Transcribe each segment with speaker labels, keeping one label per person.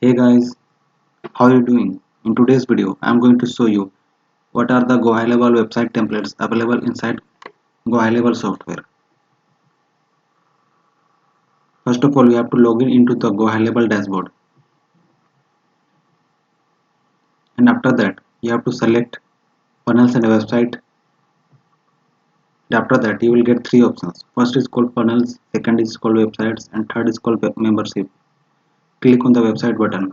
Speaker 1: Hey guys, how are you doing? In today's video, I am going to show you what are the Go High Level website templates available inside Go High Level software. First of all, you have to log in into the Go High Level dashboard, and after that, you have to select funnels and website. And after that, you will get three options. First is called funnels, second is called websites, and third is called membership. Click on the website button,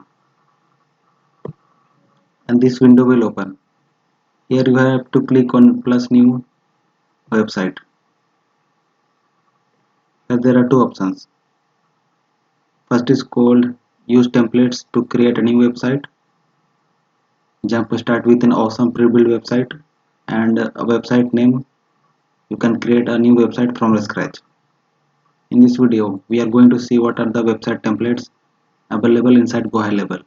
Speaker 1: and this window will open. Here you have to click on plus new website. Here there are two options. First is called use templates to create a new website. Jump start with an awesome pre-built website and a website name. You can create a new website from scratch. In this video, we are going to see what are the website templates available inside Go High Level.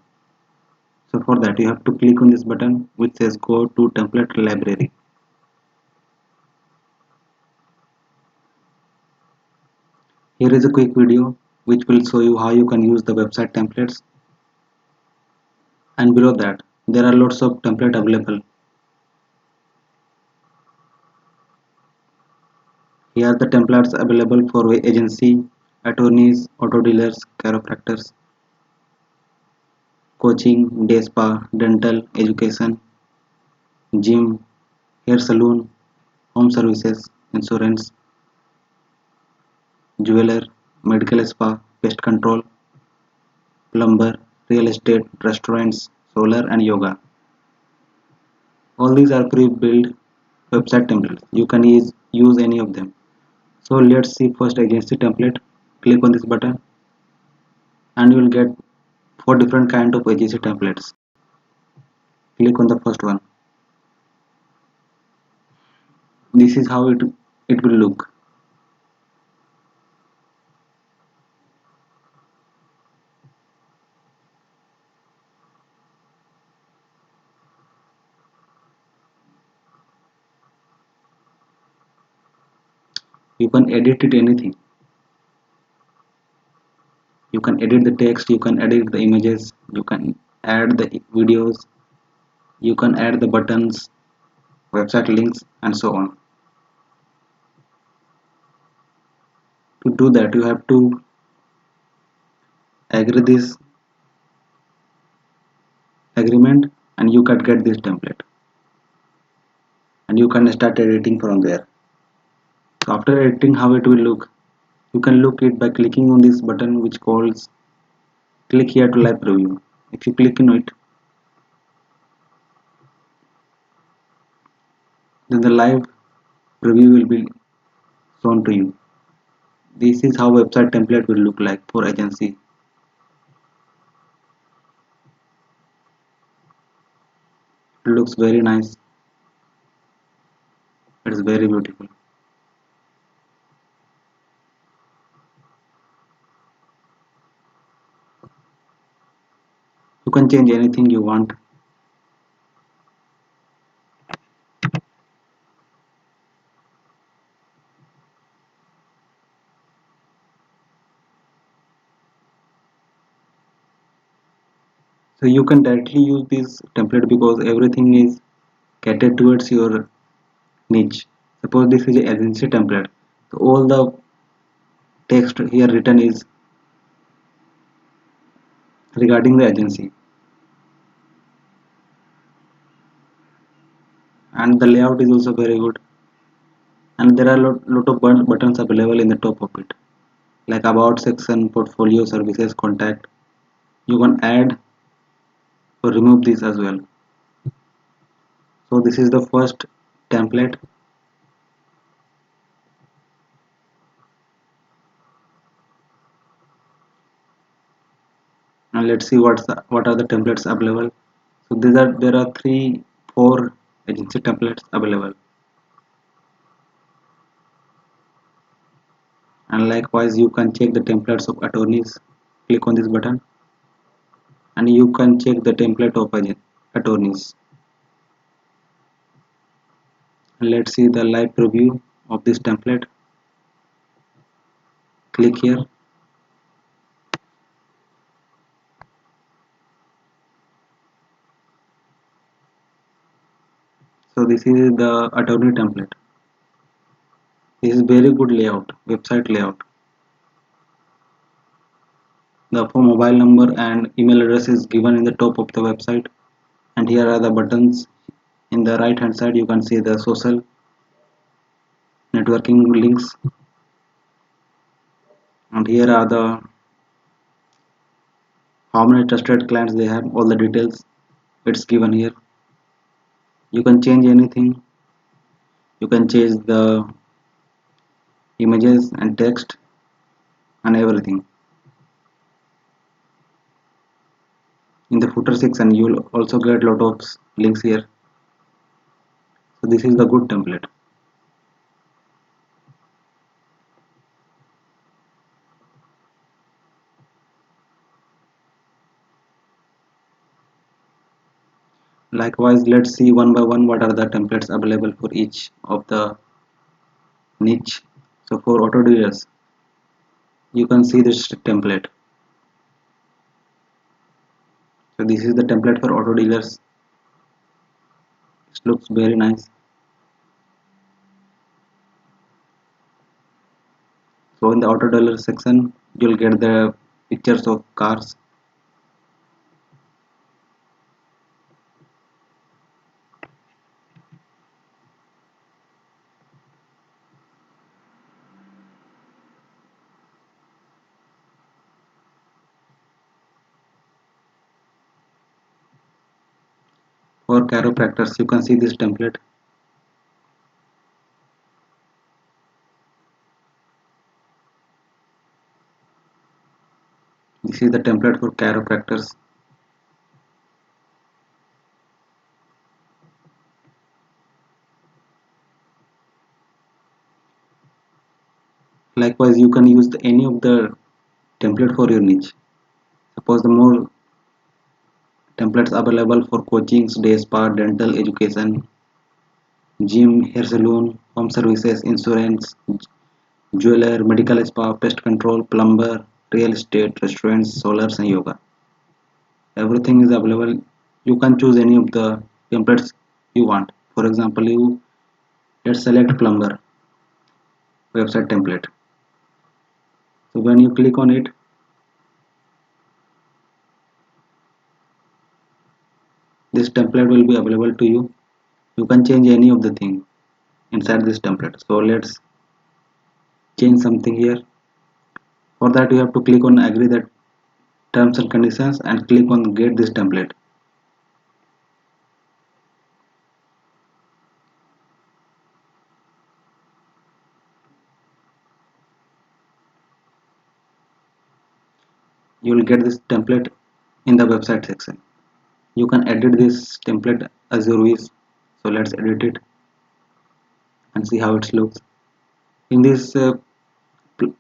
Speaker 1: So for that, you have to click on this button which says go to template library. Here is a quick video which will show you how you can use the website templates, and below that there are lots of templates available. Here are the templates available for agency, attorneys, auto dealers, chiropractors, coaching, day spa, dental, education, gym, hair salon, home services, insurance, jeweler, medical spa, pest control, plumber, real estate, restaurants, solar and yoga. All these are pre-built website templates. You can use any of them. So let's see first agency template. Click on this button and you will get four different kind of agency templates. Click on the first one. This is how it will look. You can edit it anything. You can edit the text, you can edit the images, you can add the videos, you can add the buttons, website links and so on. To do that, you have to agree this agreement and you can get this template and you can start editing from there. So after editing, how it will look, you can look it by clicking on this button which calls click here to live preview. If you click on it, then the live preview will be shown to you. This is how website template will look like for agency. It looks very nice. It is very beautiful. You can change anything you want. So you can directly use this template because everything is catered towards your niche. Suppose this is a agency template. So all the text here written is regarding the agency. And the layout is also very good. And there are lot of buttons available in the top of it. Like about section, portfolio, services, contact. You can add or remove this as well. So this is the first template. And let's see what are the templates available. So there are four agency templates available. And likewise you can check the templates of attorneys. Click on this button and you can check the template of attorneys. And let's see the live preview of this template. Click here So this is the attorney template. This is very good layout, website layout. The phone mobile number and email address is given in the top of the website, and here are the buttons. In the right hand side you can see the social networking links, and here are the how many trusted clients they have, all the details it's given here. You can change anything, you can change the images and text and everything. In the footer section you will also get lot of links here. So this is the good template. Likewise, let's see one by one what are the templates available for each of the niche. So for auto dealers you can see this template. So this is the template for auto dealers. It looks very nice. So in the auto dealer section you'll get the pictures of cars. For chiropractors you can see this template. This is the template for chiropractors. Likewise you can use any of the template for your niche. Suppose the more templates available for coachings, day spa, dental education, gym, hair salon, home services, insurance, jeweler, medical spa, pest control, plumber, real estate, restaurants, solars and yoga. Everything is available. You can choose any of the templates you want. For example, you let's select plumber website template. So when you click on it, this template will be available to you. You can change any of the thing inside this template. So let's change something here. For that you have to click on agree the terms and conditions and click on get this template. You will get this template in the website section. You can edit this template as your wish. So let's edit it and see how it looks. In this pl-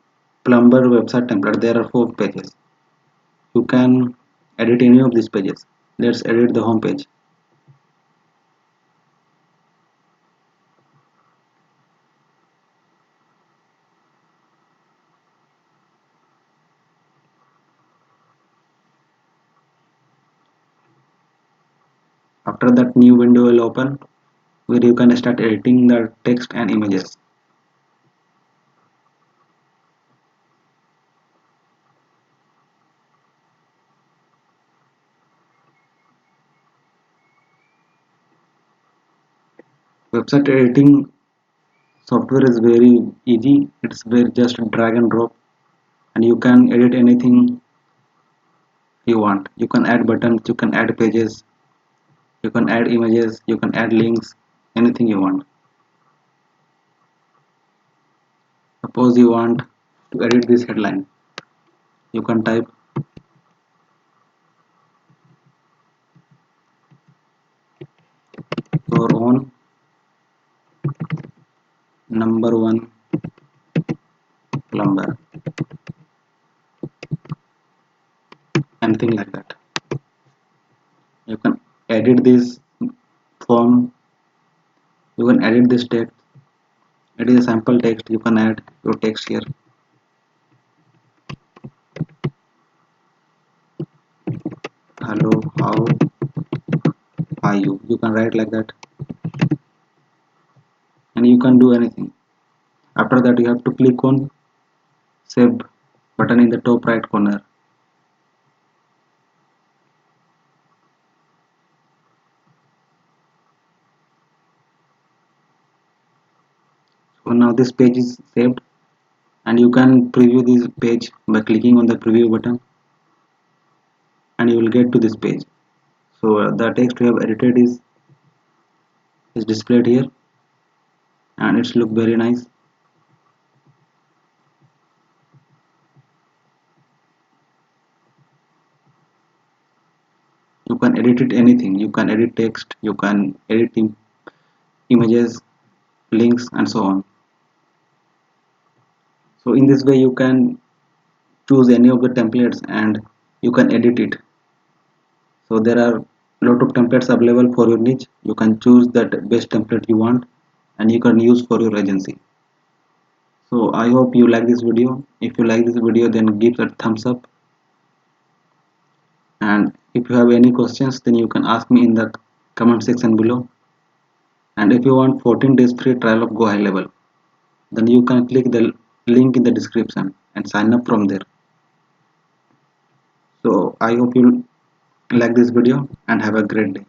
Speaker 1: plumber website template there are 4 pages. You can edit any of these pages. Let's edit the home page. After that new window will open where you can start editing the text and images. Website editing software is very easy. It's very just drag and drop and you can edit anything you want. You can add buttons, you can add pages, you can add images, you can add links, anything you want. Suppose you want to edit this headline, you can type your own number one plumber, anything like that. You can edit this form, you can edit this text. It is a sample text, you can add your text here. Hello, how are you? You can write like that. and you can do anything. After that, you have to click on save button in the top right corner. So now this page is saved, and you can preview this page by clicking on the preview button, and you will get to this page. So the text we have edited is displayed here, and it's look very nice. You can edit it anything. You can edit text, you can edit images, links, and so on. So in this way you can choose any of the templates and you can edit it. So there are a lot of templates available for your niche. You can choose that best template you want and you can use for your agency. So I hope you like this video. If you like this video, then give a thumbs up, and if you have any questions, then you can ask me in the comment section below. And if you want 14 days free trial of Go High Level, then you can click the link in the description and sign up from there. So I hope you like this video and have a great day.